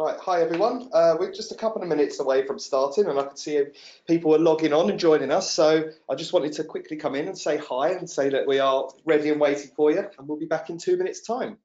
Right, hi everyone. We're just a couple of minutes away from starting and I can see people are logging on and joining us. So I just wanted to quickly come in and say hi and say that we are ready and waiting for you, and we'll be back in 2 minutes' time.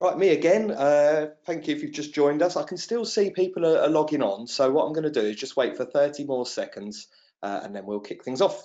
Right, me again. Thank you if you've just joined us. I can still see people are logging on. So what I'm going to do is just wait for 30 more seconds and then we'll kick things off.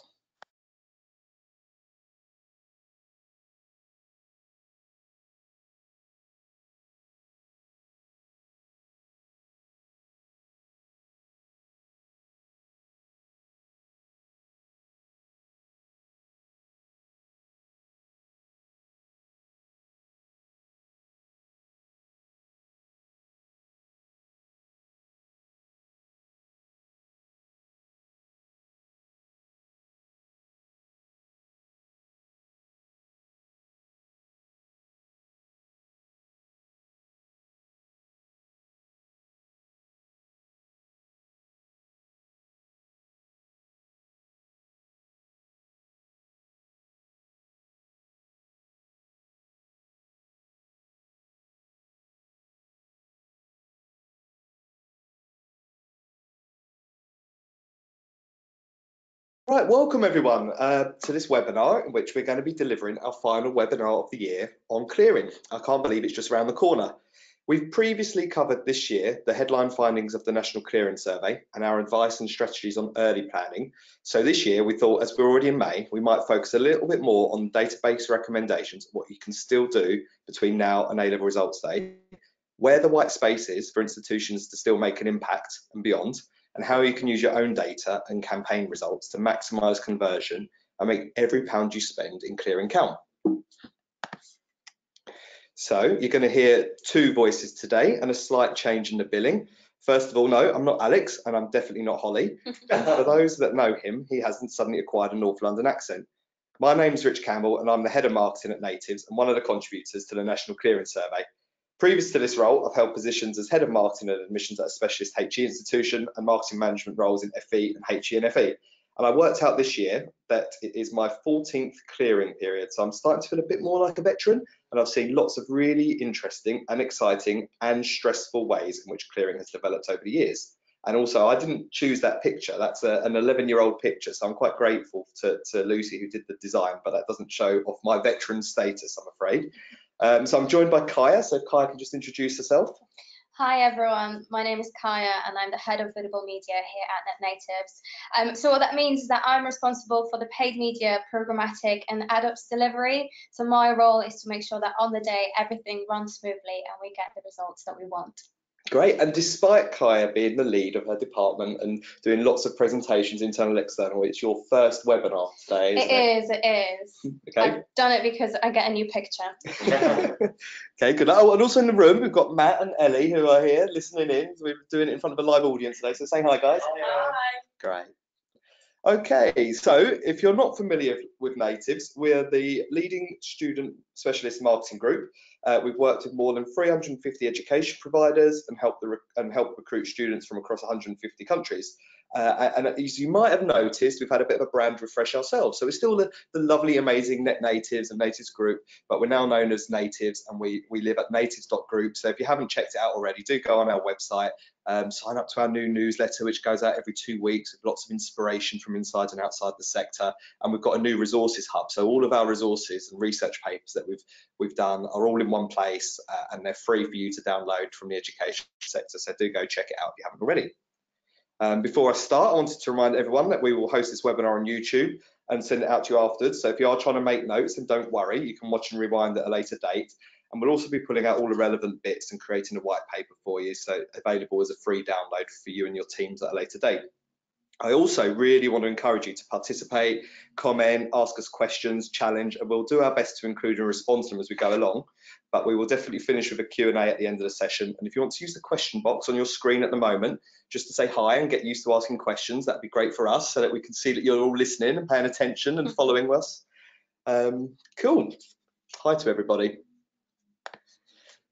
Right, welcome everyone to this webinar in which we're going to be delivering our final webinar of the year on clearing. I can't believe it's just around the corner. We've previously covered this year the headline findings of the National Clearing Survey and our advice and strategies on early planning. So this year we thought, as we're already in May, we might focus a little bit more on database recommendations, what you can still do between now and A-level results day, where the white space is for institutions to still make an impact and beyond, and how you can use your own data and campaign results to maximise conversion and make every pound you spend in clearing count. So you're going to hear two voices today and a slight change in the billing. First of all, no, I'm not Alex and I'm definitely not Holly. And for those that know him, he hasn't suddenly acquired a North London accent. My name's Rich Campbell and I'm the head of marketing at Natives and one of the contributors to the National Clearing Survey. Previous to this role, I've held positions as head of marketing and admissions at a specialist HE institution and marketing management roles in FE and HE and FE. And I worked out this year that it is my 14th clearing period. So I'm starting to feel a bit more like a veteran, and I've seen lots of really interesting and exciting and stressful ways in which clearing has developed over the years. And also, I didn't choose that picture. That's an 11-year-old picture. So I'm quite grateful to Lucy who did the design, but that doesn't show off my veteran status, I'm afraid. So I'm joined by Kaya. So Kaya can just introduce herself. Hi everyone, my name is Kaya and I'm the head of visible media here at Net Natives. So what that means is that I'm responsible for the paid media, programmatic and ad-ops delivery. So my role is to make sure that on the day everything runs smoothly and we get the results that we want. Great, and despite Kaya being the lead of her department and doing lots of presentations, internal, external, it's your first webinar today, isn't it? It is. Okay. I've done it because I get a new picture. Okay, good. Oh, and also in the room, we've got Matt and Ellie who are here listening in. We're doing it in front of a live audience today, so say hi, guys. Hi. Great. Okay, so if you're not familiar with Natives, we're the leading student specialist marketing group. We've worked with more than 350 education providers and help recruit students from across 150 countries. And as you might have noticed, we've had a bit of a brand refresh ourselves. So we're still the lovely, amazing Net Natives and Natives Group, but we're now known as Natives, and we live at natives.group. So if you haven't checked it out already, do go on our website, sign up to our new newsletter, which goes out every 2 weeks with lots of inspiration from inside and outside the sector. And we've got a new resources hub. So all of our resources and research papers that we've done are all in one place, and they're free for you to download from the education sector. So do go check it out if you haven't already. Before I start, I wanted to remind everyone that we will host this webinar on YouTube and send it out to you afterwards. So if you are trying to make notes, then don't worry, you can watch and rewind at a later date. And we'll also be pulling out all the relevant bits and creating a white paper for you, so available as a free download for you and your teams at a later date. I also really want to encourage you to participate, comment, ask us questions, challenge, and we'll do our best to include and respond to them as we go along. But we will definitely finish with a Q&A at the end of the session. And if you want to use the question box on your screen at the moment, just to say hi and get used to asking questions, that'd be great for us so that we can see that you're all listening and paying attention and following us. Cool. Hi to everybody.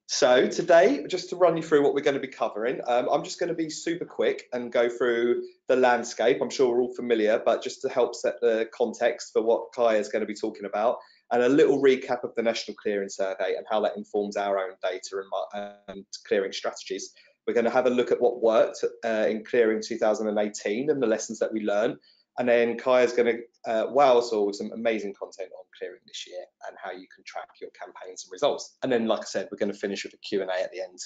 So today, just to run you through what we're going to be covering, I'm just going to be super quick and go through the landscape. I'm sure we're all familiar, but just to help set the context for what Kaya is going to be talking about, and a little recap of the National Clearing Survey and how that informs our own data and clearing strategies. We're going to have a look at what worked in clearing 2018 and the lessons that we learned. And then Kaya's going to wow us all with some amazing content on clearing this year and how you can track your campaigns and results. And then, like I said, we're going to finish with a Q&A at the end.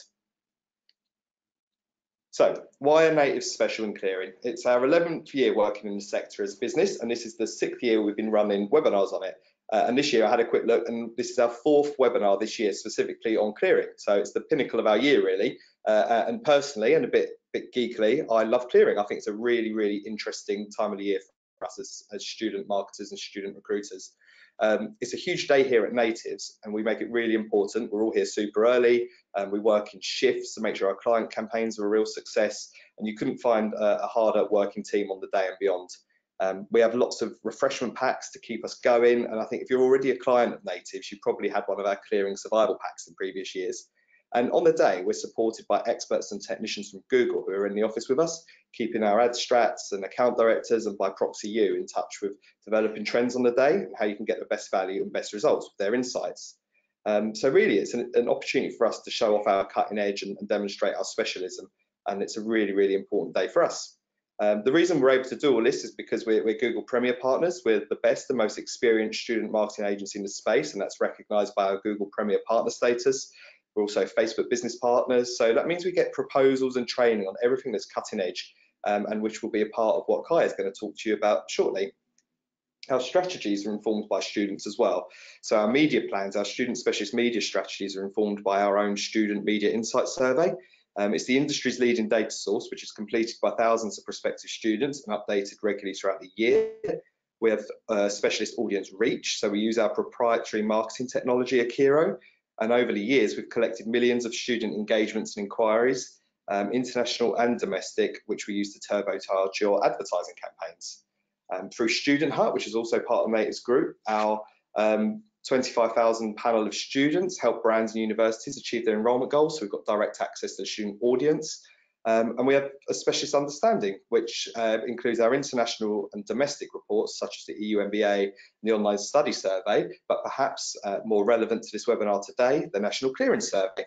So, why are natives special in clearing? It's our 11th year working in the sector as a business, and this is the 6th year we've been running webinars on it. And this year I had a quick look, and this is our 4th webinar this year specifically on clearing. So it's the pinnacle of our year, really. And personally, and a bit geekily, I love clearing. I think it's a really, really interesting time of the year for us as student marketers and student recruiters. It's a huge day here at Natives, and we make it really important. We're all here super early, and we work in shifts to make sure our client campaigns are a real success. And you couldn't find a harder working team on the day and beyond. We have lots of refreshment packs to keep us going, and I think if you're already a client of Natives, you probably had one of our clearing survival packs in previous years. And on the day, we're supported by experts and technicians from Google who are in the office with us, keeping our ad strats and account directors and by proxy you in touch with developing trends on the day and how you can get the best value and best results with their insights. So really, it's an opportunity for us to show off our cutting edge and demonstrate our specialism, and it's a really, really important day for us. The reason we're able to do all this is because we're Google Premier Partners. We're the best and most experienced student marketing agency in the space, and that's recognised by our Google Premier Partner status. We're also Facebook Business Partners, so that means we get proposals and training on everything that's cutting edge, and which will be a part of what Kai is going to talk to you about shortly. Our strategies are informed by students as well. So our media plans, our student specialist media strategies are informed by our own Student Media Insight Survey. It's the industry's leading data source, which is completed by thousands of prospective students and updated regularly throughout the year. We have specialist audience reach, so we use our proprietary marketing technology, Akiro, and over the years we've collected millions of student engagements and inquiries, international and domestic, which we use to turbocharge your advertising campaigns. Through Student Hub, which is also part of Natives Group, our 25,000 panel of students help brands and universities achieve their enrolment goals. So we've got direct access to the student audience. And we have a specialist understanding, which includes our international and domestic reports, such as the EU MBA and the online study survey, but perhaps more relevant to this webinar today, the National Clearing Survey.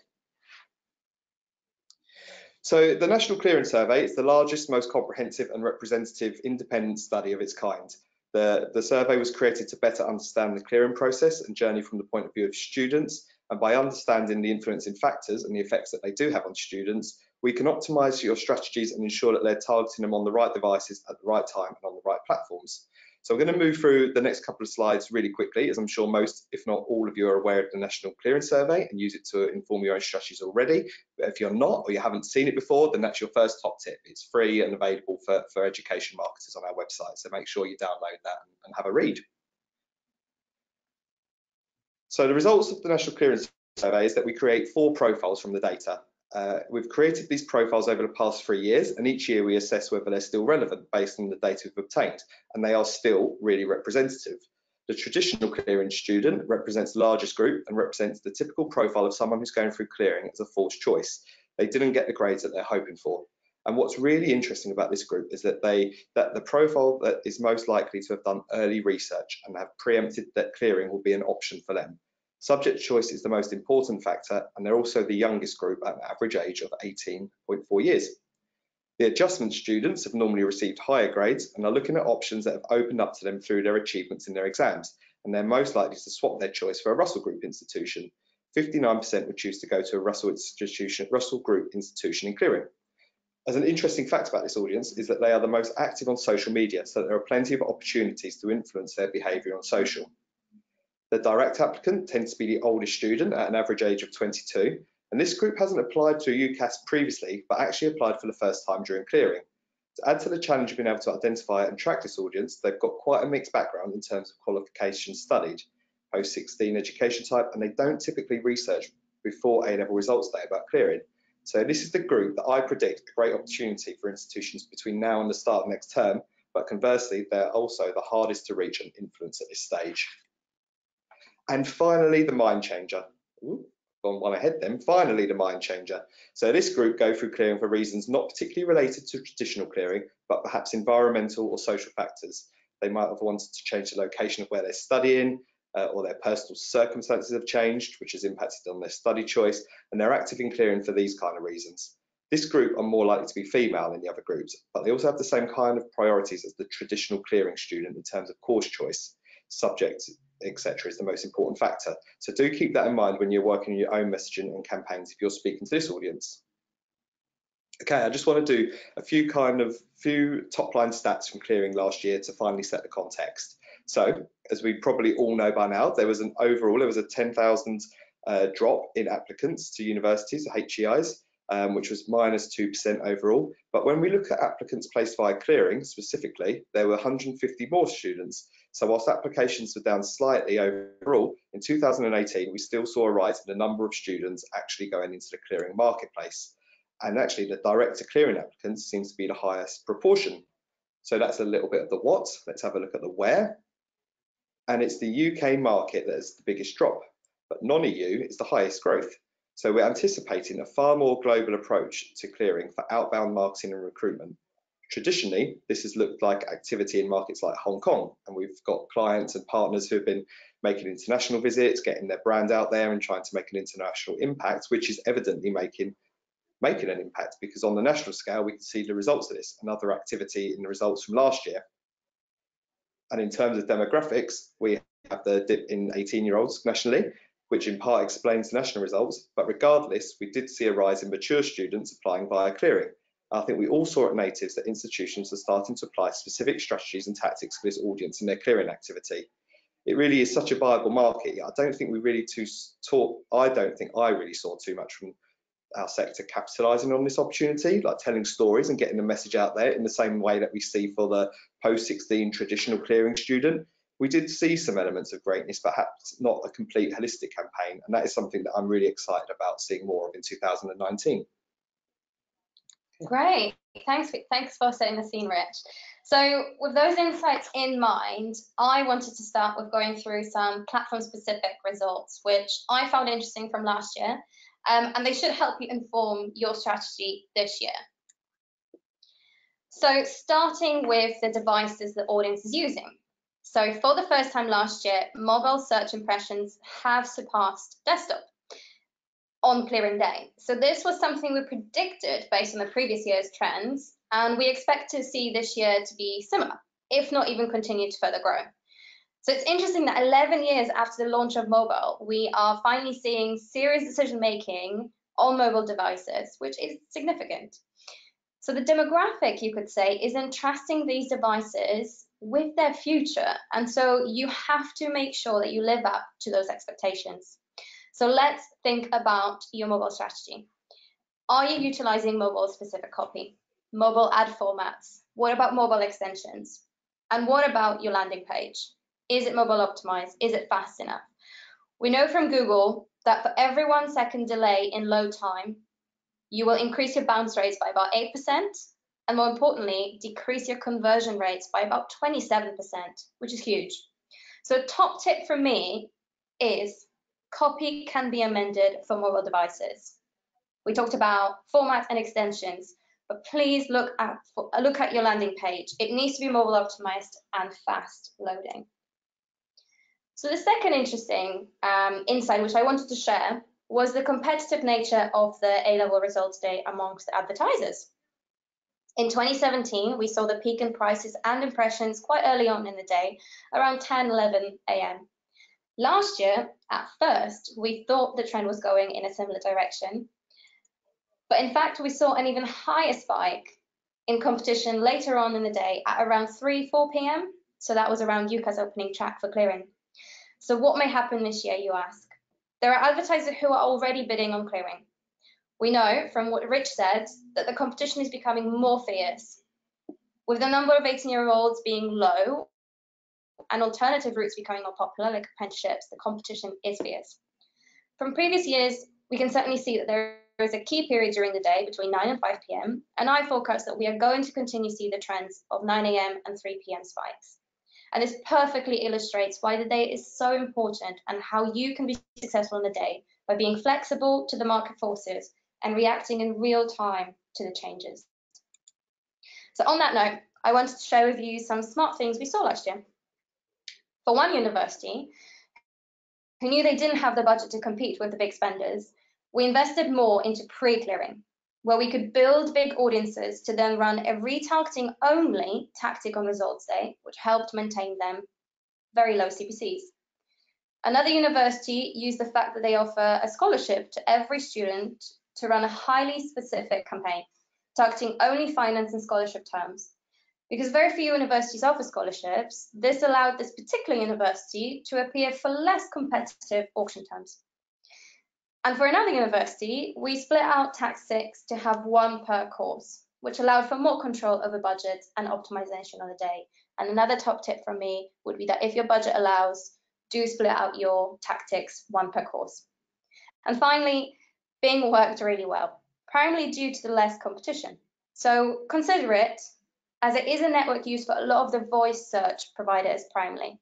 So the National Clearing Survey is the largest, most comprehensive and representative independent study of its kind. The survey was created to better understand the clearing process and journey from the point of view of students, and by understanding the influencing factors and the effects that they do have on students, we can optimise your strategies and ensure that they're targeting them on the right devices at the right time and on the right platforms. So we're going to move through the next couple of slides really quickly, as I'm sure most, if not all of you, are aware of the National Clearing Survey and use it to inform your own strategies already. But if you're not, or you haven't seen it before, then that's your first top tip. It's free and available for education marketers on our website, so make sure you download that and have a read. So the results of the National Clearing Survey is that we create 4 profiles from the data. We've created these profiles over the past 3 years, and each year we assess whether they're still relevant based on the data we've obtained, and they are still really representative. The traditional clearing student represents the largest group and represents the typical profile of someone who's going through clearing as a forced choice. They didn't get the grades that they're hoping for. And what's really interesting about this group is that the profile that is most likely to have done early research and have preempted that clearing will be an option for them. Subject choice is the most important factor, and they're also the youngest group at an average age of 18.4 years. The adjustment students have normally received higher grades and are looking at options that have opened up to them through their achievements in their exams, and they're most likely to swap their choice for a Russell Group institution. 59% would choose to go to a Russell Group institution in clearing. As an interesting fact about this audience is that they are the most active on social media, so there are plenty of opportunities to influence their behaviour on social. The direct applicant tends to be the oldest student at an average age of 22, and this group hasn't applied to a UCAS previously, but actually applied for the first time during clearing. To add to the challenge of being able to identify and track this audience, they've got quite a mixed background in terms of qualifications studied, post-16 education type, and they don't typically research before A-level results day about clearing. So this is the group that I predict a great opportunity for institutions between now and the start of next term, but conversely, they're also the hardest to reach and influence at this stage. And finally, the mind changer. Ooh, gone one ahead then. Finally, the mind changer. So this group go through clearing for reasons not particularly related to traditional clearing, but perhaps environmental or social factors. They might have wanted to change the location of where they're studying, or their personal circumstances have changed, which has impacted on their study choice, and they're active in clearing for these kind of reasons. This group are more likely to be female than the other groups, but they also have the same kind of priorities as the traditional clearing student in terms of course choice, subject, etc. is the most important factor. So do keep that in mind when you're working on your own messaging and campaigns if you're speaking to this audience. Okay, I just want to do a few top line stats from clearing last year to finally set the context. So, as we probably all know by now, there was a 10,000 drop in applicants to universities, HEIs, which was -2% overall. But when we look at applicants placed via clearing specifically, there were 150 more students. So whilst applications were down slightly overall, in 2018, we still saw a rise in the number of students actually going into the clearing marketplace. And actually the direct to clearing applicants seems to be the highest proportion. So that's a little bit of the what. Let's have a look at the where. And it's the UK market that is the biggest drop, but non-EU is the highest growth. So we're anticipating a far more global approach to clearing for outbound marketing and recruitment. Traditionally, this has looked like activity in markets like Hong Kong, and we've got clients and partners who have been making international visits, getting their brand out there and trying to make an international impact, which is evidently making an impact, because on the national scale, we can see the results of this, another activity in the results from last year. And in terms of demographics, we have the dip in 18-year-olds nationally, which in part explains national results. But regardless, we did see a rise in mature students applying via clearing. I think we all saw at Natives that institutions are starting to apply specific strategies and tactics for this audience in their clearing activity. It really is such a viable market. I don't think I really saw too much from our sector capitalising on this opportunity, like telling stories and getting the message out there in the same way that we see for the post-16 traditional clearing student. We did see some elements of greatness, perhaps not a complete holistic campaign, and that is something that I'm really excited about seeing more of in 2019. Great, thanks for setting the scene, Rich. So with those insights in mind, I wanted to start with going through some platform-specific results, which I found interesting from last year, and they should help you inform your strategy this year. So starting with the devices the audience is using. So for the first time last year, mobile search impressions have surpassed desktop on clearing day. So this was something we predicted based on the previous year's trends, and we expect to see this year to be similar, if not even continue to further grow. So it's interesting that 11 years after the launch of mobile, we are finally seeing serious decision-making on mobile devices, which is significant. So the demographic, you could say, is entrusting these devices with their future. And so you have to make sure that you live up to those expectations. So let's think about your mobile strategy. Are you utilizing mobile specific copy, mobile ad formats? What about mobile extensions? And what about your landing page? Is it mobile optimized? Is it fast enough? We know from Google that for every 1 second delay in load time, you will increase your bounce rates by about 8%, and more importantly, decrease your conversion rates by about 27%, which is huge. So a top tip from me is copy can be amended for mobile devices. We talked about formats and extensions, but please look at your landing page. It needs to be mobile optimized and fast loading. So the second interesting insight which I wanted to share was the competitive nature of the A-level results day amongst the advertisers. In 2017, we saw the peak in prices and impressions quite early on in the day, around 10-11 a.m. Last year, at first, we thought the trend was going in a similar direction, but in fact, we saw an even higher spike in competition later on in the day at around 3-4 p.m. So that was around UCA's opening track for clearing. So what may happen this year, you ask? There are advertisers who are already bidding on clearing. We know from what Rich said that the competition is becoming more fierce. With the number of 18-year-olds being low and alternative routes becoming more popular, like apprenticeships, the competition is fierce. From previous years, we can certainly see that there is a key period during the day between 9 and 5 p.m. And I forecast that we are going to continue to see the trends of 9 a.m. and 3 p.m. spikes. And this perfectly illustrates why the day is so important and how you can be successful in the day by being flexible to the market forces and reacting in real time to the changes. So on that note, I wanted to share with you some smart things we saw last year. For one university who knew they didn't have the budget to compete with the big spenders, we invested more into pre-clearing, where we could build big audiences to then run a retargeting only tactic on results day, which helped maintain them very low CPCs. Another university used the fact that they offer a scholarship to every student to run a highly specific campaign, targeting only finance and scholarship terms. Because very few universities offer scholarships, this allowed this particular university to appear for less competitive auction terms. And for another university, we split out tactics to have one per course, which allowed for more control over budget and optimization on the day. And another top tip from me would be that if your budget allows, do split out your tactics one per course. And finally, Bing worked really well, primarily due to the less competition. So consider it, as it is a network used for a lot of the voice search providers primarily,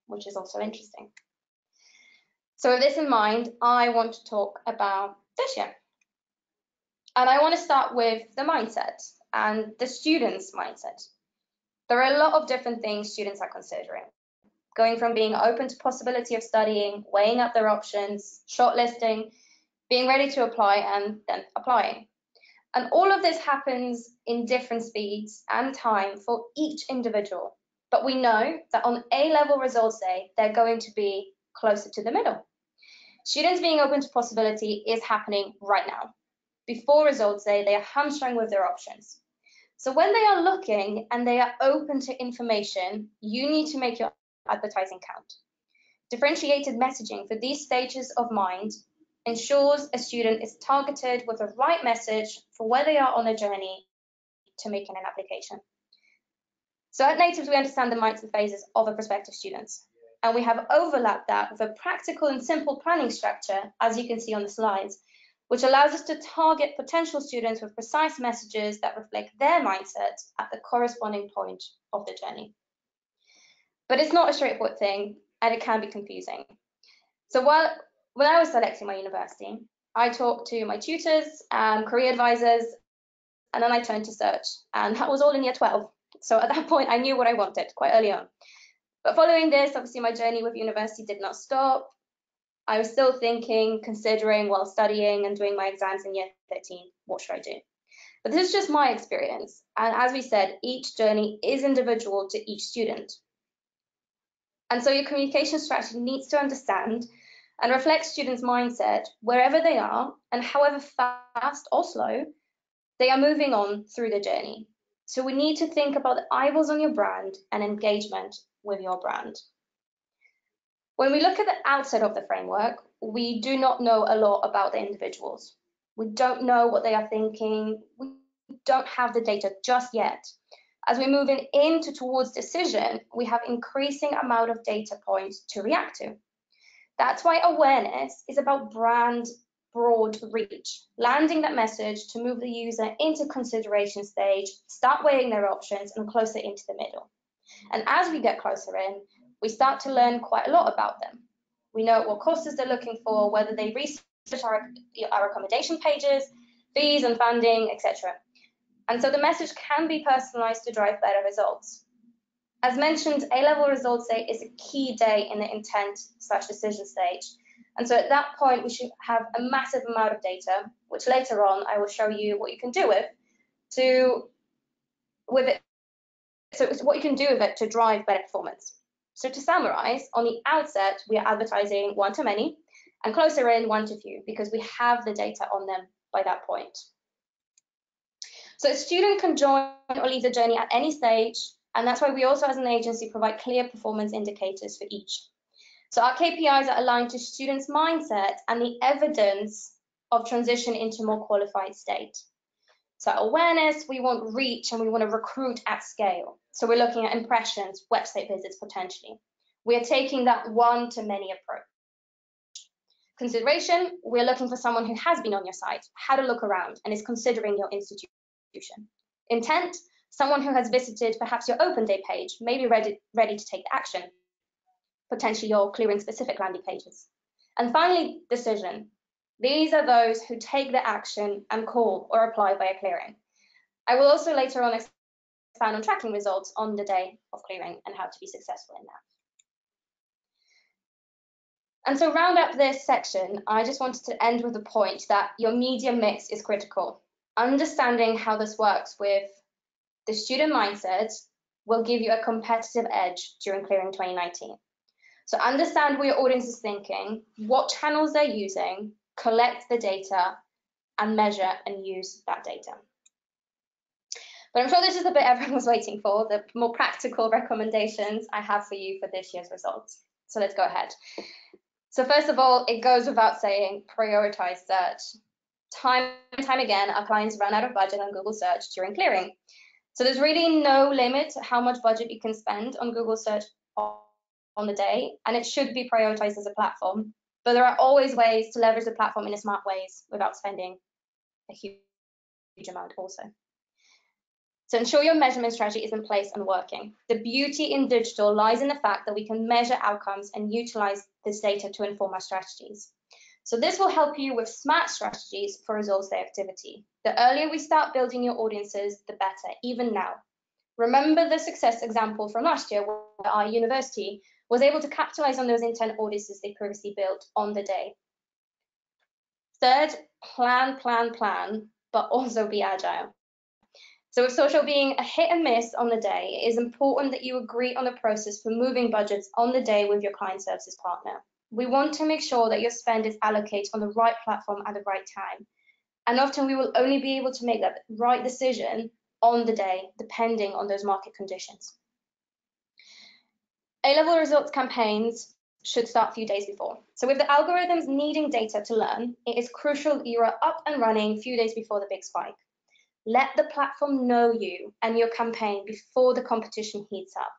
which is also interesting. So with this in mind, I want to talk about this year. And I want to start with the mindset and the students' mindset. There are a lot of different things students are considering, going from being open to possibility of studying, weighing up their options, shortlisting, being ready to apply, and then applying. And all of this happens in different speeds and time for each individual. But we know that on A-level results day, they're going to be closer to the middle. Students being open to possibility is happening right now. Before results day, they are hamstrung with their options. So when they are looking and they are open to information, you need to make your advertising count. Differentiated messaging for these stages of mind ensures a student is targeted with the right message for where they are on their journey to making an application. So at Natives, we understand the mindset phases of a prospective students, and we have overlapped that with a practical and simple planning structure, as you can see on the slides, which allows us to target potential students with precise messages that reflect their mindset at the corresponding point of the journey. But it's not a straightforward thing, and it can be confusing. So when I was selecting my university, I talked to my tutors, career advisors, and then I turned to search, and that was all in year 12. So at that point, I knew what I wanted quite early on. But following this, obviously my journey with university did not stop. I was still thinking, considering while studying and doing my exams in year 13, what should I do? But this is just my experience. And as we said, each journey is individual to each student. And so your communication strategy needs to understand and reflect students' mindset wherever they are and however fast or slow they are moving on through the journey. So we need to think about the eyeballs on your brand and engagement with your brand. When we look at the outset of the framework, we do not know a lot about the individuals. We don't know what they are thinking. We don't have the data just yet. As we're moving towards decision, we have increasing amount of data points to react to. That's why awareness is about brand broad reach, landing that message to move the user into consideration stage, start weighing their options and closer into the middle. And as we get closer in, we start to learn quite a lot about them. We know what courses they're looking for, whether they research our accommodation pages, fees and funding, etc. And so the message can be personalized to drive better results. As mentioned, A-level results day is a key day in the intent/decision stage. And so at that point, we should have a massive amount of data, which later on I will show you what you can do with it. So it's what you can do with it to drive better performance. So to summarize, on the outset, we are advertising one-to-many and closer in one-to-few because we have the data on them by that point. So a student can join or leave the journey at any stage, and that's why we also as an agency provide clear performance indicators for each. So our KPIs are aligned to students' mindset and the evidence of transition into more qualified state. So awareness, we want reach, and we want to recruit at scale. So we're looking at impressions, website visits potentially. We are taking that one-to-many approach. Consideration, we're looking for someone who has been on your site, had a look around, and is considering your institution. Intent, someone who has visited perhaps your open day page, maybe ready to take action, potentially your clearing specific landing pages. And finally, decision. These are those who take the action and call or apply via clearing. I will also later on expand on tracking results on the day of clearing and how to be successful in that. And so round up this section, I just wanted to end with the point that your media mix is critical. Understanding how this works with the student mindset will give you a competitive edge during clearing 2019. So understand what your audience is thinking, what channels they're using, collect the data, and measure and use that data. But I'm sure this is the bit everyone was waiting for, the more practical recommendations I have for you for this year's results. So let's go ahead. So first of all, it goes without saying, prioritize search. Time and time again, our clients run out of budget on Google search during clearing. So there's really no limit to how much budget you can spend on Google search on the day, and it should be prioritized as a platform. But there are always ways to leverage the platform in a smart ways without spending a huge amount also. So ensure your measurement strategy is in place and working. The beauty in digital lies in the fact that we can measure outcomes and utilize this data to inform our strategies. So this will help you with smart strategies for results day activity. The earlier we start building your audiences, the better, even now. Remember the success example from last year where our university was able to capitalize on those intent audiences they previously built on the day. Third, plan, but also be agile. So with social being a hit and miss on the day, it is important that you agree on the process for moving budgets on the day with your client services partner. We want to make sure that your spend is allocated on the right platform at the right time. And often we will only be able to make that right decision on the day, depending on those market conditions. A-level results campaigns should start a few days before. So with the algorithms needing data to learn, it is crucial that you are up and running a few days before the big spike. Let the platform know you and your campaign before the competition heats up.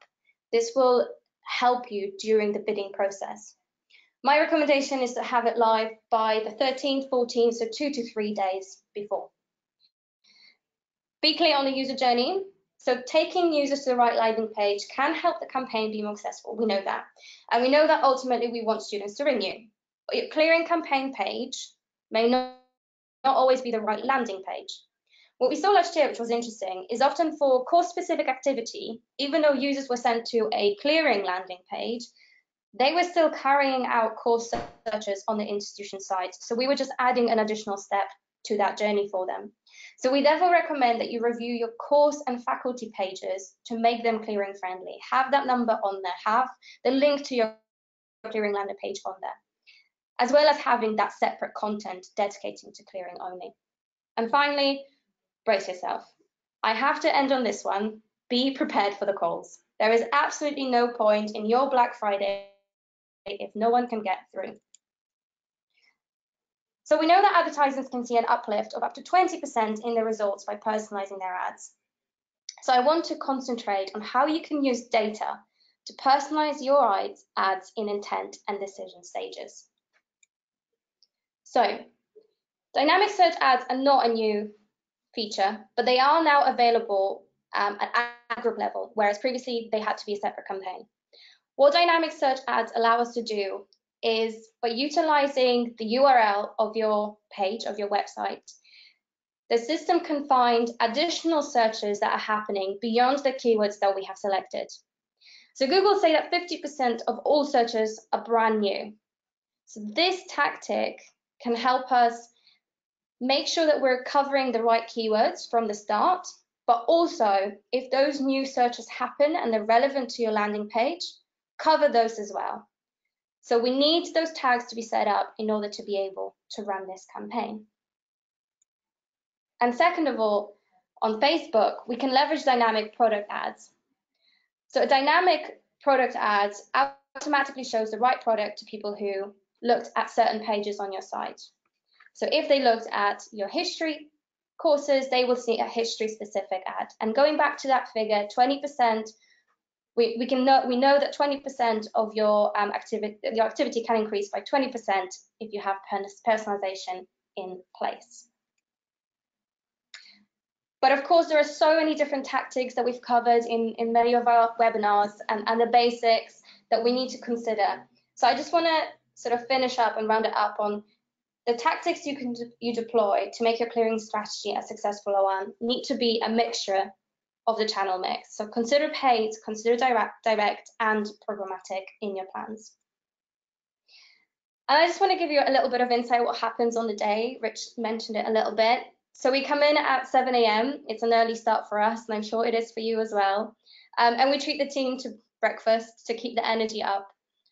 This will help you during the bidding process. My recommendation is to have it live by the 13th, 14th, so 2 to 3 days before. Be clear on the user journey. So taking users to the right landing page can help the campaign be more successful. We know that. And we know that ultimately we want students to ring you. But your clearing campaign page may not always be the right landing page. What we saw last year, which was interesting, is often for course-specific activity, even though users were sent to a clearing landing page, they were still carrying out course searches on the institution site. So we were just adding an additional step to that journey for them. So we therefore recommend that you review your course and faculty pages to make them clearing friendly. Have that number on there, have the link to your clearing landing page on there, as well as having that separate content dedicating to clearing only. And finally, brace yourself. I have to end on this one. Be prepared for the calls. There is absolutely no point in your Black Friday if no one can get through. So we know that advertisers can see an uplift of up to 20% in the results by personalizing their ads. So I want to concentrate on how you can use data to personalize your ads in intent and decision stages. So dynamic search ads are not a new feature, but they are now available at ad group level, whereas previously they had to be a separate campaign. What dynamic search ads allow us to do is by utilizing the URL of your page, of your website, the system can find additional searches that are happening beyond the keywords that we have selected. So Google say that 50% of all searches are brand new. So this tactic can help us make sure that we're covering the right keywords from the start, but also if those new searches happen and they're relevant to your landing page, cover those as well. So we need those tags to be set up in order to be able to run this campaign. And second of all, on Facebook, we can leverage dynamic product ads. So a dynamic product ads automatically shows the right product to people who looked at certain pages on your site. So if they looked at your history courses, they will see a history specific ad. And going back to that figure, 20%, we know that 20% of your activity can increase by 20% if you have personalization in place. But of course, there are so many different tactics that we've covered in many of our webinars and the basics that we need to consider. So I just want to sort of finish up and round it up on the tactics you deploy to make your clearing strategy a successful one need to be a mixture of the channel mix. So consider paid, consider direct and programmatic in your plans. And I just want to give you a little bit of insight what happens on the day. Rich mentioned it a little bit. So we come in at 7 a.m. It's an early start for us, and I'm sure it is for you as well. And we treat the team to breakfast to keep the energy up.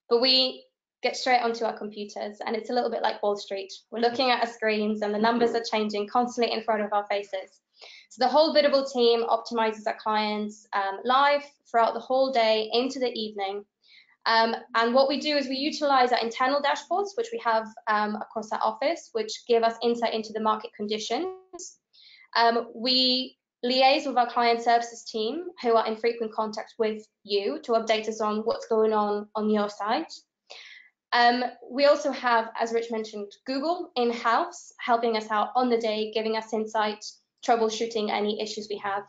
But we get straight onto our computers, and it's a little bit like Wall Street. We're looking at our screens, and the numbers are changing constantly in front of our faces. So the whole Biddable team optimizes our clients live throughout the whole day into the evening. And what we do is we utilize our internal dashboards, which we have across our office, which give us insight into the market conditions. We liaise with our client services team, who are in frequent contact with you to update us on what's going on your site. We also have, as Rich mentioned, Google in-house, helping us out on the day, giving us insight, troubleshooting any issues we have.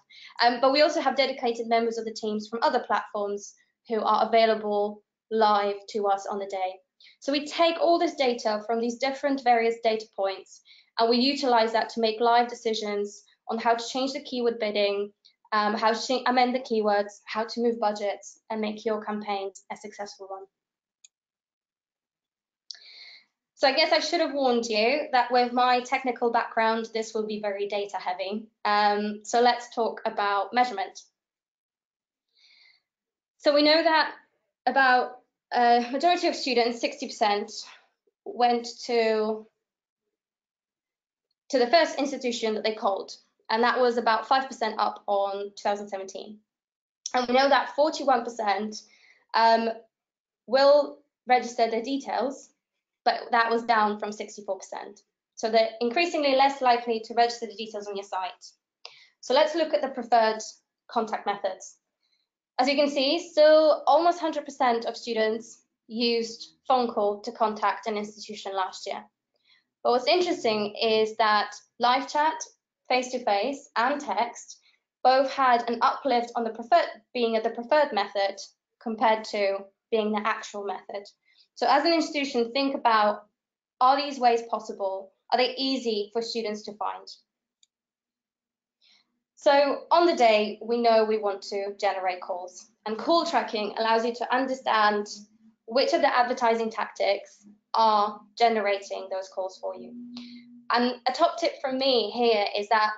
But we also have dedicated members of the teams from other platforms who are available live to us on the day. So we take all this data from these different various data points, and we utilize that to make live decisions on how to change the keyword bidding, how to amend the keywords, how to move budgets, and make your campaign a successful one. So I guess I should have warned you that with my technical background, this will be very data heavy. So let's talk about measurement. So we know that about a majority of students, 60%, went to the first institution that they called, and that was about 5% up on 2017. And we know that 41% will register their details, but that was down from 64%. So they're increasingly less likely to register the details on your site. So let's look at the preferred contact methods. As you can see, still almost 100% of students used phone call to contact an institution last year. But what's interesting is that live chat, face-to-face, and text both had an uplift on the being the preferred method compared to being the actual method. So as an institution, think about, are these ways possible? Are they easy for students to find? So on the day, we know we want to generate calls, and call tracking allows you to understand which of the advertising tactics are generating those calls for you. And a top tip from me here is that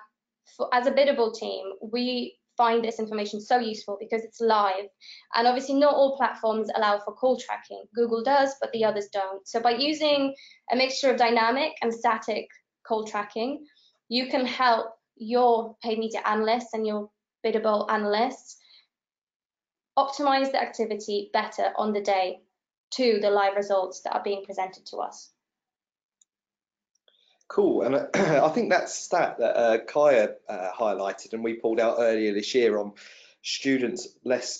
as a biddable team, we find this information so useful because it's live, and obviously not all platforms allow for call tracking. Google does, but the others don't. So by using a mixture of dynamic and static call tracking, you can help your paid media analysts and your biddable analysts optimize the activity better on the day to the live results that are being presented to us. Cool, and I think that stat that Kaya highlighted and we pulled out earlier this year on students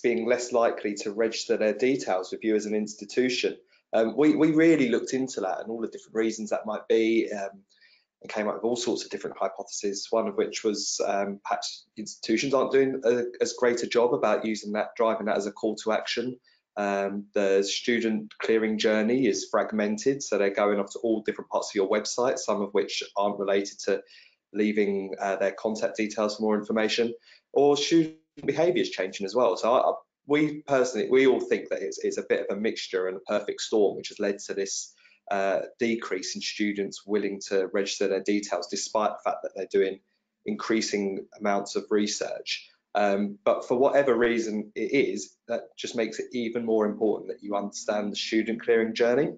being less likely to register their details with you as an institution, we really looked into that and all the different reasons that might be, and came up with all sorts of different hypotheses, one of which was perhaps institutions aren't doing as great a job about driving that as a call to action. The student clearing journey is fragmented, so they're going off to all different parts of your website, some of which aren't related to leaving their contact details for more information, or student behaviours changing as well. So we all think that it's a bit of a mixture and a perfect storm, which has led to this decrease in students willing to register their details, despite the fact that they're doing increasing amounts of research. But for whatever reason it is, that just makes it even more important that you understand the student clearing journey,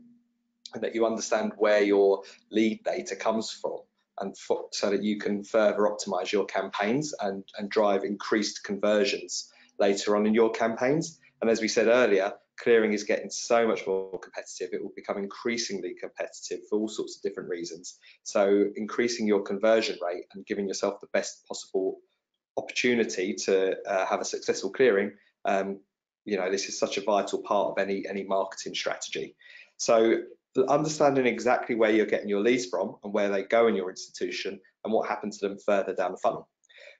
and that you understand where your lead data comes from, and so that you can further optimize your campaigns and drive increased conversions later on in your campaigns. And as we said earlier, clearing is getting so much more competitive. It will become increasingly competitive for all sorts of different reasons. So increasing your conversion rate and giving yourself the best possible opportunity to have a successful clearing, this is such a vital part of any marketing strategy. So understanding exactly where you're getting your leads from and where they go in your institution and what happens to them further down the funnel.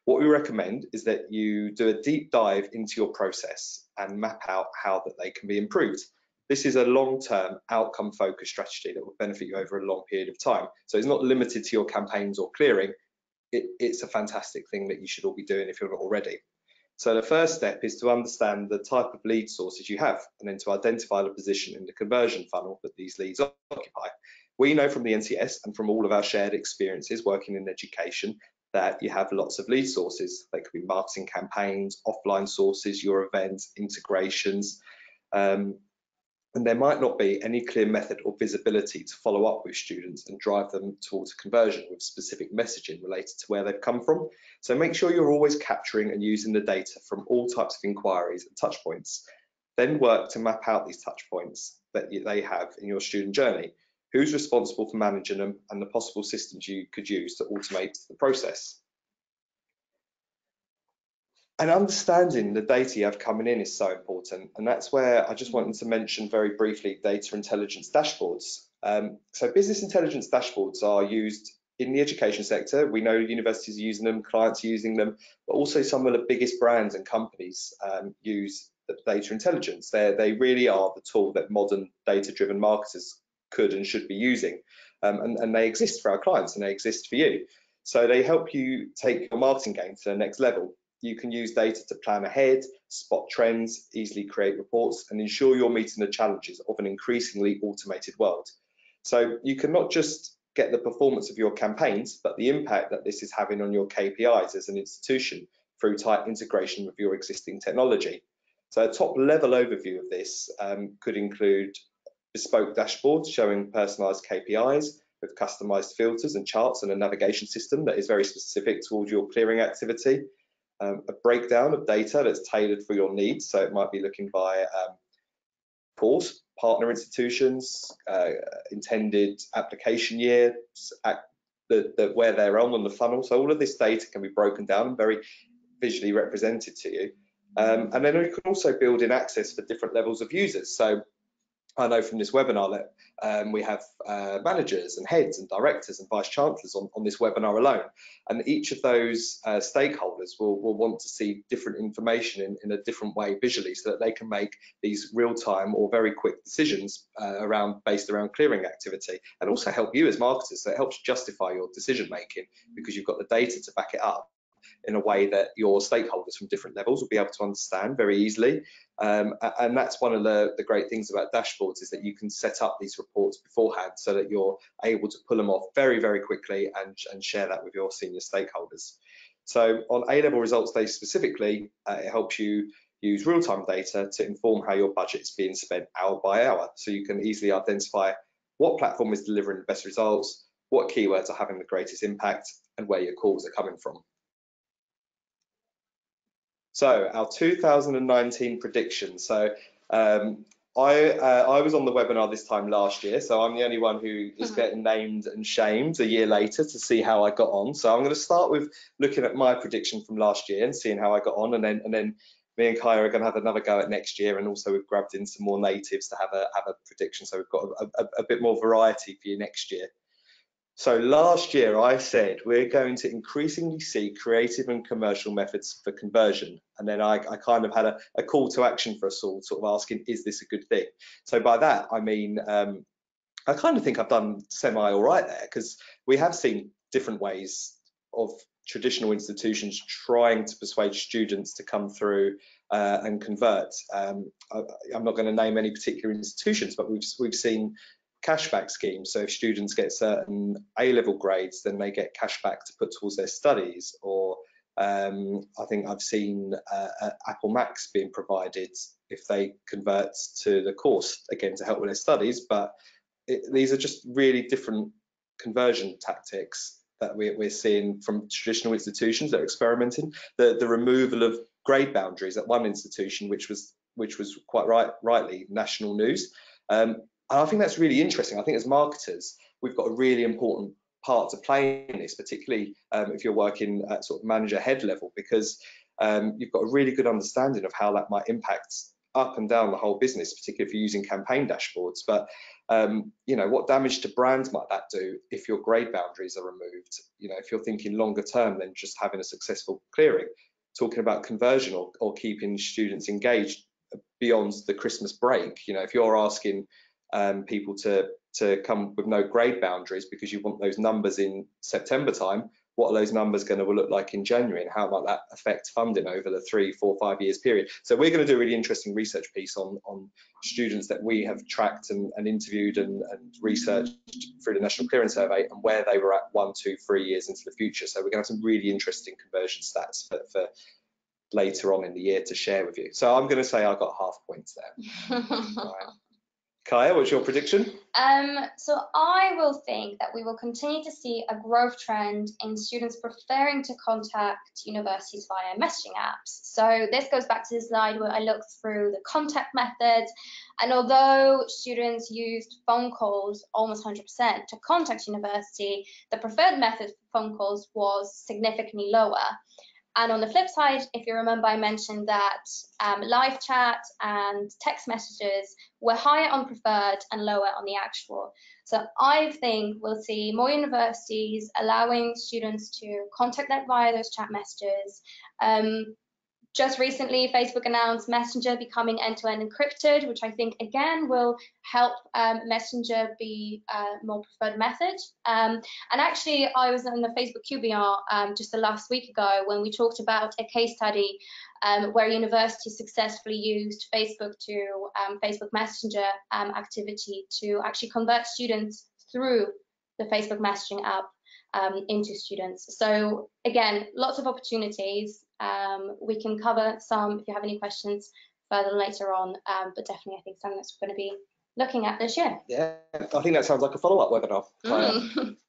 What we recommend is that you do a deep dive into your process and map out how that they can be improved. This is a long-term outcome-focused strategy that will benefit you over a long period of time. So it's not limited to your campaigns or clearing. It's a fantastic thing that you should all be doing if you're not already. So the first step is to understand the type of lead sources you have, and then to identify the position in the conversion funnel that these leads occupy. We know from the NCS and from all of our shared experiences working in education that you have lots of lead sources. They could be marketing campaigns, offline sources, your events, integrations, and there might not be any clear method or visibility to follow up with students and drive them towards a conversion with specific messaging related to where they've come from. So make sure you're always capturing and using the data from all types of inquiries and touch points. Then work to map out these touch points that they have in your student journey. Who's responsible for managing them, and the possible systems you could use to automate the process. And understanding the data you have coming in is so important, and that's where I just wanted to mention very briefly data intelligence dashboards. So business intelligence dashboards are used in the education sector. We know universities are using them, clients are using them, but also some of the biggest brands and companies use the data intelligence. They really are the tool that modern data-driven marketers could and should be using, and they exist for our clients and they exist for you. So they help you take your marketing game to the next level. You can use data to plan ahead, spot trends, easily create reports, and ensure you're meeting the challenges of an increasingly automated world. So you can not just get the performance of your campaigns, but the impact that this is having on your KPIs as an institution through tight integration with your existing technology. So a top level overview of this could include bespoke dashboards showing personalized KPIs with customized filters and charts and a navigation system that is very specific towards your clearing activity. A breakdown of data that's tailored for your needs. So it might be looking by course, partner institutions, intended application year, where they're on the funnel. So all of this data can be broken down and very visually represented to you. And then you can also build in access for different levels of users. So I know from this webinar that we have managers and heads and directors and vice chancellors on this webinar alone, and each of those stakeholders will want to see different information in a different way visually, so that they can make these real-time or very quick decisions based around clearing activity, and also help you as marketers. So it helps justify your decision making because you've got the data to back it up in a way that your stakeholders from different levels will be able to understand very easily. And that's one of the great things about dashboards, is that you can set up these reports beforehand so that you're able to pull them off very, very quickly and share that with your senior stakeholders. So on A-level results day specifically, it helps you use real-time data to inform how your budget is being spent hour by hour. So you can easily identify what platform is delivering the best results, what keywords are having the greatest impact, and where your calls are coming from. So our 2019 predictions. So I was on the webinar this time last year, so I'm the only one who is getting named and shamed a year later to see how I got on. So I'm going to start with looking at my prediction from last year and seeing how I got on, and then me and Kaya are going to have another go at next year, and also we've grabbed in some more natives to have a prediction, so we've got a bit more variety for you next year. So last year I said we're going to increasingly see creative and commercial methods for conversion, and then I kind of had a call to action for us all, sort of asking, is this a good thing? So by that I mean I kind of think I've done semi all right there, because we have seen different ways of traditional institutions trying to persuade students to come through and convert. I'm not going to name any particular institutions, but we've seen cashback schemes. So if students get certain A-level grades, then they get cashback to put towards their studies. Or I think I've seen Apple Macs being provided if they convert to the course, again, to help with their studies. But these are just really different conversion tactics that we're seeing from traditional institutions that are experimenting. The removal of grade boundaries at one institution, which was quite rightly national news. And I think that's really interesting. I think as marketers, we've got a really important part to play in this, particularly if you're working at sort of manager head level, because you've got a really good understanding of how that might impact up and down the whole business, particularly if you're using campaign dashboards. But you know, what damage to brands might that do if your grade boundaries are removed? You know, if you're thinking longer term than just having a successful clearing, talking about conversion or keeping students engaged beyond the Christmas break. You know, if you're asking people to come with no grade boundaries because you want those numbers in September time, what are those numbers going to look like in January, and how might that affect funding over the 3, 4, 5 years period? So we're going to do a really interesting research piece on students that we have tracked and interviewed and researched through the National Clearing Survey, and where they were at 1, 2, 3 years into the future. So we're going to have some really interesting conversion stats for later on in the year to share with you. So I'm going to say I got half points there. Right. Kaya, what's your prediction? So I will think that we will continue to see a growth trend in students preferring to contact universities via messaging apps. So this goes back to the slide where I looked through the contact methods, and although students used phone calls almost 100% to contact university, the preferred method for phone calls was significantly lower. And on the flip side, if you remember, I mentioned that live chat and text messages were higher on preferred and lower on the actual. So I think we'll see more universities allowing students to contact them via those chat messages. Just recently, Facebook announced Messenger becoming end-to-end encrypted, which I think, again, will help Messenger be a more preferred method. And actually, I was on the Facebook QBR just the last week ago when we talked about a case study where university successfully used Facebook to Facebook Messenger activity to actually convert students through the Facebook messaging app into students. So again, lots of opportunities. We can cover some if you have any questions further later on, but definitely I think something that's going to be looking at this year. Yeah, I think that sounds like a follow-up webinar.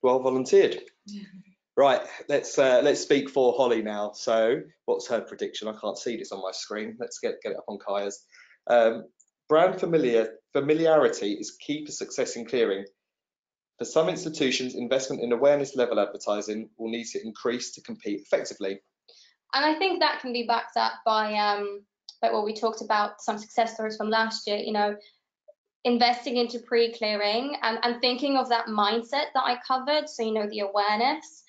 Well volunteered. Right, let's speak for Holly now. So what's her prediction? I can't see this on my screen. Let's get it up on Kaya's. Brand familiarity is key to success in clearing. For some institutions, investment in awareness level advertising will need to increase to compete effectively. And I think that can be backed up by what we talked about, some success stories from last year, you know, investing into pre-clearing and thinking of that mindset that I covered. So, you know, the awareness,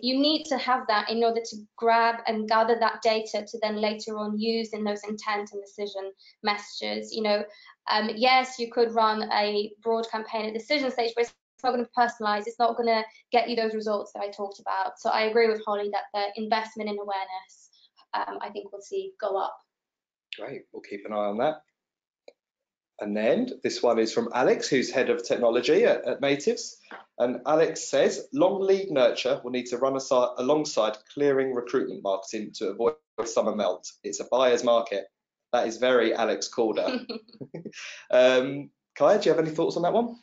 you need to have that in order to grab and gather that data to then later on use in those intent and decision messages. You know, yes, you could run a broad campaign at decision stage, but it's not going to be personalized. It's not going to get you those results that I talked about. So I agree with Holly that the investment in awareness, I think we'll see go up. Great, we'll keep an eye on that. And then this one is from Alex, who's head of technology at Natives. And Alex says, long lead nurture will need to run alongside clearing recruitment marketing to avoid summer melt. It's a buyer's market. That is very Alex Calder. Kaya, do you have any thoughts on that one?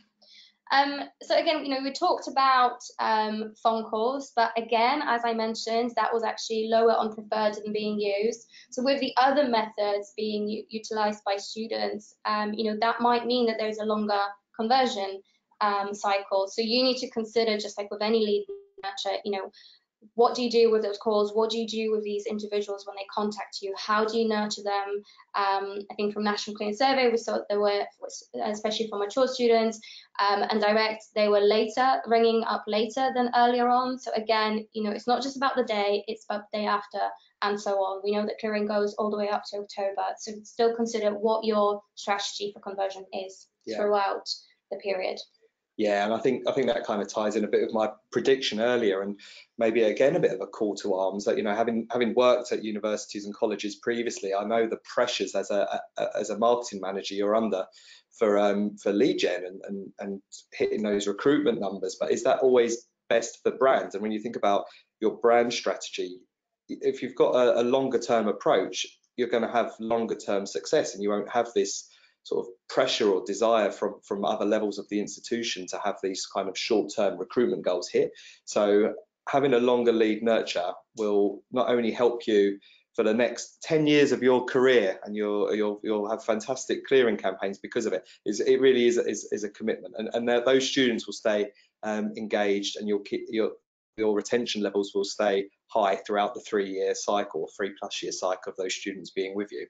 So again, you know, we talked about phone calls, but again, as I mentioned, that was actually lower on preferred than being used. So with the other methods being utilized by students, you know, that might mean that there's a longer conversion cycle. So you need to consider, just like with any lead nurture, you know, what do you do with those calls? What do you do with these individuals when they contact you? How do you nurture them? I think from National Clearing Survey, we saw that there were, especially for mature students and direct, they were ringing up later than earlier on. So again, you know, it's not just about the day, it's about the day after and so on. We know that clearing goes all the way up to October. So still consider what your strategy for conversion is throughout the period. Yeah, and I think that kind of ties in a bit with my prediction earlier, and maybe again a bit of a call to arms that, you know, having worked at universities and colleges previously, I know the pressures as a marketing manager you're under for lead gen and hitting those recruitment numbers. But is that always best for brands? And when you think about your brand strategy, if you've got a longer term approach, you're going to have longer term success, and you won't have this sort of pressure or desire from other levels of the institution to have these kind of short-term recruitment goals hit. So having a longer lead nurture will not only help you for the next 10 years of your career, and you'll have fantastic clearing campaigns because of it. It really is a commitment, and those students will stay engaged, and your retention levels will stay high throughout the 3-year cycle, 3+ year cycle of those students being with you.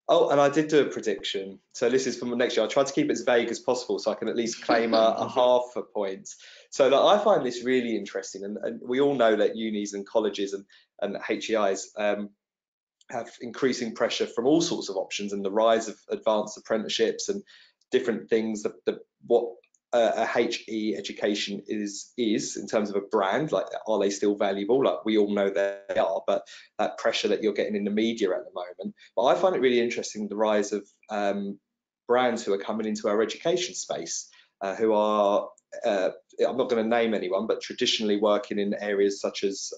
Oh, and I did do a prediction. So this is for next year. I tried to keep it as vague as possible so I can at least claim a half a point. So like, I find this really interesting, and we all know that unis and colleges and HEIs have increasing pressure from all sorts of options, and the rise of advanced apprenticeships and different things. What a HE education is in terms of a brand, like, are they still valuable? Like, we all know they are, but that pressure that you're getting in the media at the moment. But I find it really interesting, the rise of brands who are coming into our education space, who are, I'm not going to name anyone, but traditionally working in areas such as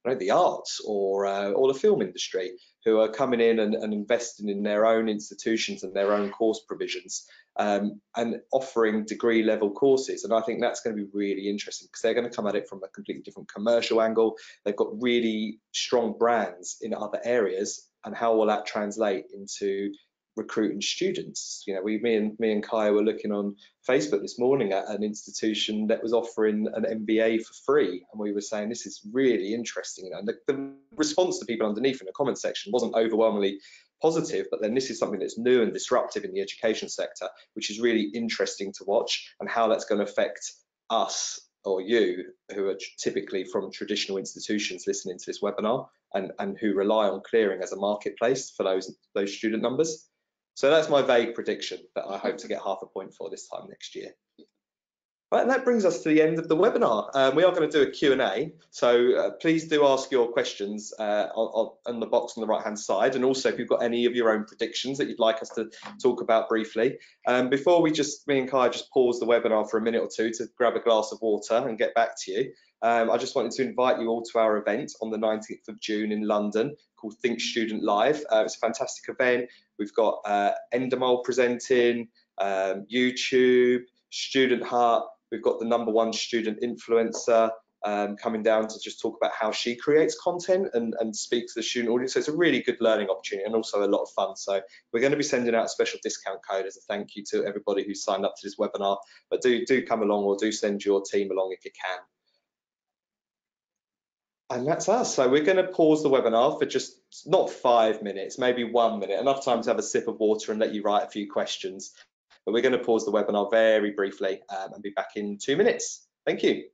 the arts or the film industry, who are coming in and investing in their own institutions and their own course provisions, and offering degree level courses. And I think that's going to be really interesting, because they're going to come at it from a completely different commercial angle. They've got really strong brands in other areas, and how will that translate into recruiting students? You know, me and Kaya were looking on Facebook this morning at an institution that was offering an MBA for free, and we were saying this is really interesting. And the response to people underneath in the comment section wasn't overwhelmingly positive, but then this is something that's new and disruptive in the education sector, which is really interesting to watch, and how that's going to affect us or you, who are typically from traditional institutions listening to this webinar, and who rely on clearing as a marketplace for those student numbers. So that's my vague prediction that I hope to get half a point for this time next year. Right, and that brings us to the end of the webinar. We are going to do a Q&A, so please do ask your questions on the box on the right hand side, and also if you've got any of your own predictions that you'd like us to talk about briefly. Before me and Kai just pause the webinar for a minute or two to grab a glass of water and get back to you, I just wanted to invite you all to our event on the 19th of June in London called Think Student Live. It's a fantastic event. We've got Endemol presenting, YouTube, Student Heart. We've got the #1 student influencer coming down to just talk about how she creates content and speaks to the student audience. So it's a really good learning opportunity, and also a lot of fun. So we're going to be sending out a special discount code as a thank you to everybody who's signed up to this webinar. But do come along, or do send your team along if you can. And that's us. So we're going to pause the webinar for just not 5 minutes, maybe 1 minute, enough time to have a sip of water and let you write a few questions. But we're going to pause the webinar very briefly and be back in 2 minutes. Thank you.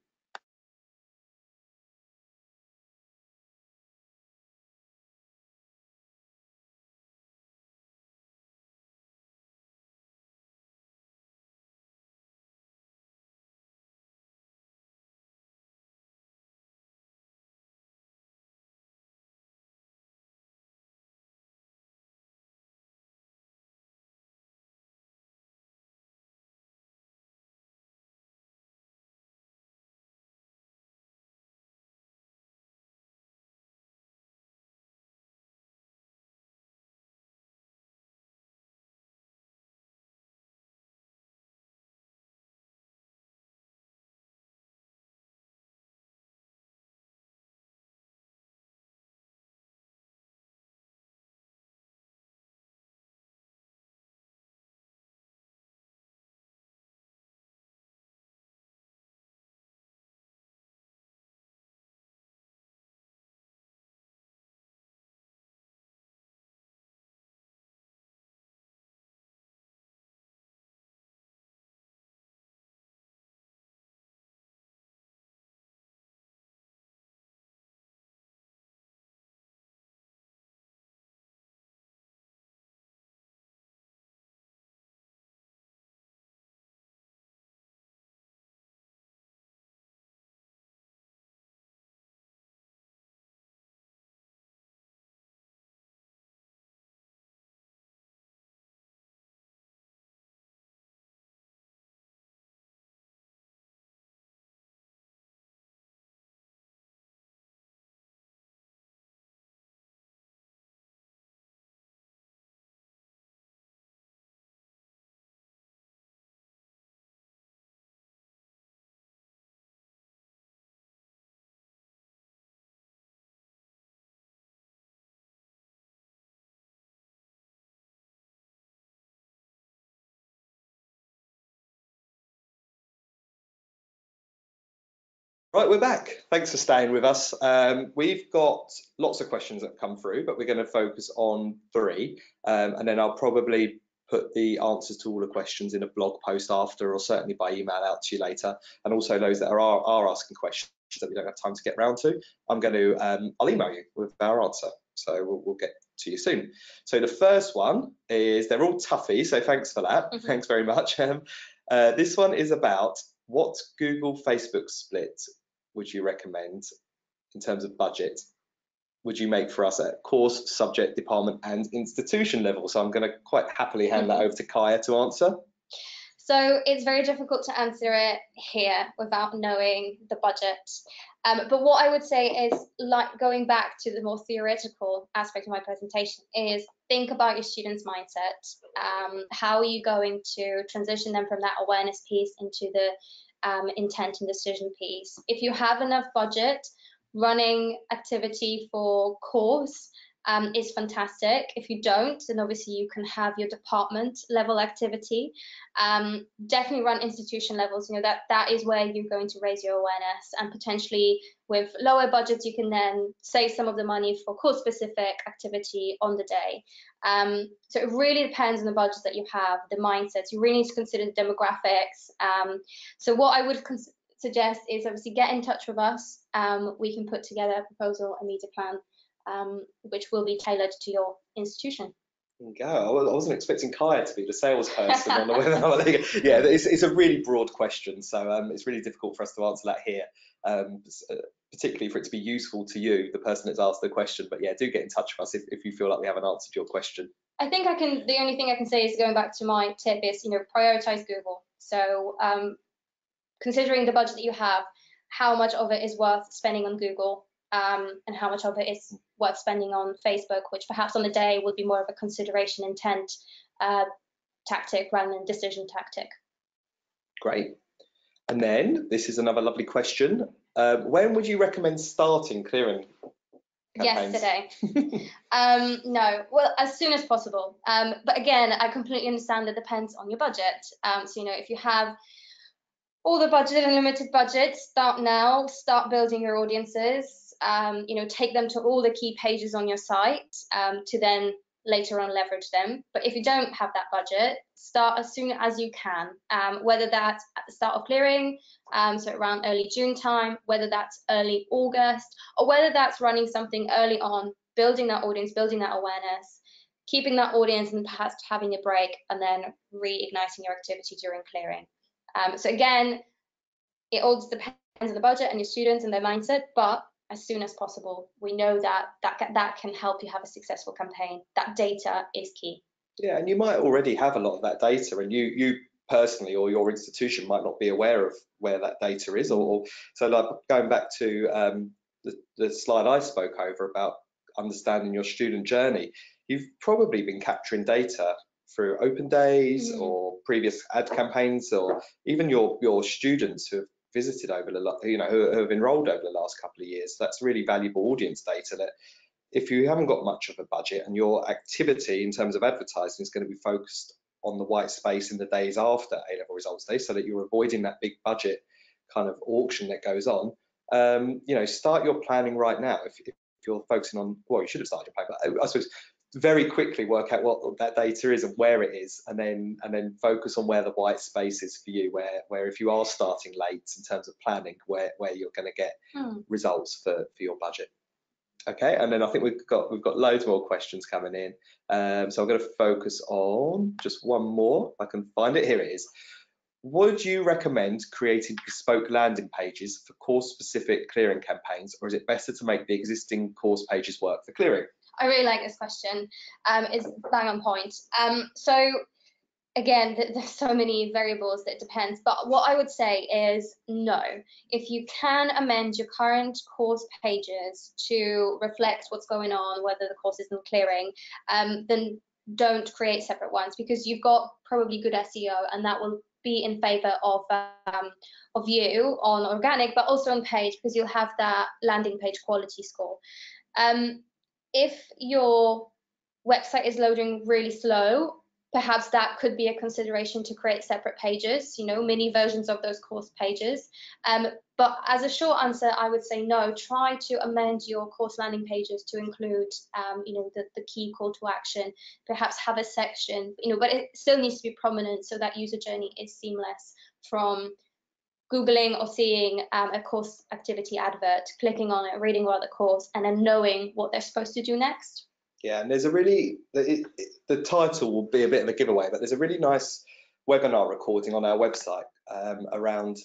Right, we're back. Thanks for staying with us. We've got lots of questions that come through, but we're going to focus on 3, and then I'll probably put the answers to all the questions in a blog post after, or certainly by email out to you later. And also those that are asking questions that we don't have time to get round to, I'm going to I'll email you with our answer. So we'll get to you soon. So the first one is, they're all toughy, so thanks for that. Thanks very much. This one is about, what Google Facebook split would you recommend in terms of budget would you make for us at course, subject, department and institution level? So I'm going to quite happily hand that over to Kaya to answer. So it's very difficult to answer it here without knowing the budget. But what I would say is, like, going back to the more theoretical aspect of my presentation, is think about your students' mindset. How are you going to transition them from that awareness piece into the intent and decision piece? If you have enough budget, running activity for course is fantastic. If you don't, then obviously you can have your department level activity. Definitely run institution levels. You know, that is where you're going to raise your awareness, and potentially with lower budgets you can then save some of the money for course specific activity on the day. So it really depends on the budget that you have, the mindsets. You really need to consider the demographics. So what I would suggest is obviously get in touch with us. We can put together a proposal, a media plan, which will be tailored to your institution. There you go. I wasn't expecting Kaya to be the salesperson on the webinar. Yeah, it's a really broad question, so it's really difficult for us to answer that here, particularly for it to be useful to you, the person that's asked the question. But yeah, do get in touch with us if you feel like we haven't answered your question. I think the only thing I can say is, going back to my tip, is, you know, prioritize Google. So considering the budget that you have, how much of it is worth spending on Google, and how much of it is worth spending on Facebook, which perhaps on the day would be more of a consideration intent tactic rather than decision tactic. Great. And then this is another lovely question. When would you recommend starting clearing campaigns? Yesterday. No, well, as soon as possible. But again, I completely understand that depends on your budget. So, you know, if you have all the budget and limited budget, start now, start building your audiences. You know, take them to all the key pages on your site to then later on leverage them. But if you don't have that budget, start as soon as you can, whether that's at the start of clearing, so around early June time, whether that's early August, or whether that's running something early on, building that audience, building that awareness, keeping that audience, and perhaps having a break, and then reigniting your activity during clearing. So again, it all depends on the budget and your students and their mindset, but as soon as possible. We know that can help you have a successful campaign. That data is key. Yeah, and you might already have a lot of that data, and you personally or your institution might not be aware of where that data is. Or so, like going back to the slide I spoke over about understanding your student journey, you've probably been capturing data through open days or previous ad campaigns, or even your students who have visited over the, you know, who have enrolled over the last couple of years. That's really valuable audience data that, if you haven't got much of a budget and your activity in terms of advertising is going to be focused on the white space in the days after A-level results day, so that you're avoiding that big budget kind of auction that goes on, you know, start your planning right now. If you're focusing on, well, you should have started your planning, but I suppose very quickly work out what that data is and where it is, and then focus on where the white space is for you, where if you are starting late in terms of planning, where you're going to get results for your budget. Okay, and then I think we've got loads more questions coming in, so I'm going to focus on just one more. If I can find it, here it is. Would you recommend creating bespoke landing pages for course specific clearing campaigns, or is it better to make the existing course pages work for clearing? I really like this question. It's bang on point. So again, there's so many variables that it depends, but what I would say is no. If you can amend your current course pages to reflect what's going on, whether the course is in clearing, then don't create separate ones, because you've got probably good SEO, and that will be in favor of you on organic, but also on page, because you'll have that landing page quality score. If your website is loading really slow, perhaps that could be a consideration to create separate pages, mini versions of those course pages. But as a short answer, I would say no. Try to amend your course landing pages to include, the key call to action. Perhaps have a section, but it still needs to be prominent so that user journey is seamless from Googling or seeing a course activity advert, clicking on it, reading about the course, and then knowing what they're supposed to do next. Yeah, and there's a really, the title will be a bit of a giveaway, but there's a really nice webinar recording on our website around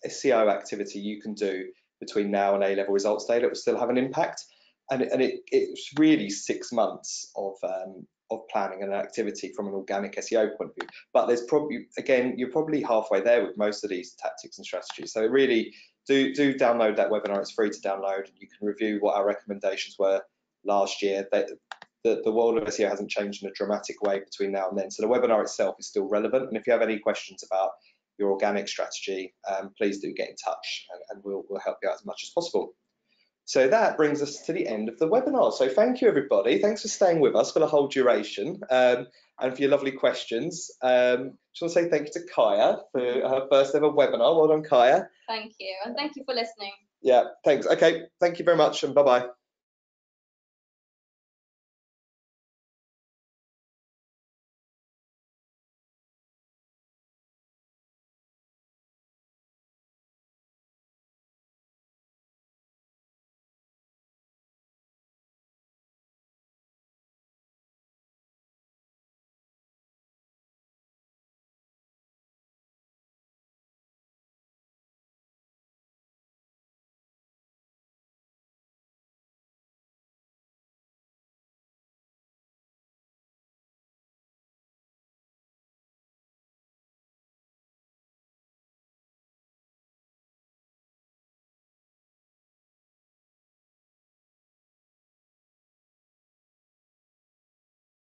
SEO activity you can do between now and A-level results day that will still have an impact. And it's really 6 months of planning and activity from an organic SEO point of view. But there's probably, again, you're probably halfway there with most of these tactics and strategies. So really do download that webinar. It's free to download, and you can review what our recommendations were last year. The world of SEO hasn't changed in a dramatic way between now and then. So the webinar itself is still relevant. And if you have any questions about your organic strategy, please do get in touch, and we'll help you out as much as possible. So that brings us to the end of the webinar. So thank you, everybody. Thanks for staying with us for the whole duration, and for your lovely questions. Just want to say thank you to Kaya for her first ever webinar. Well done, Kaya. Thank you, and thank you for listening. Yeah, thanks. Okay, thank you very much, and bye-bye.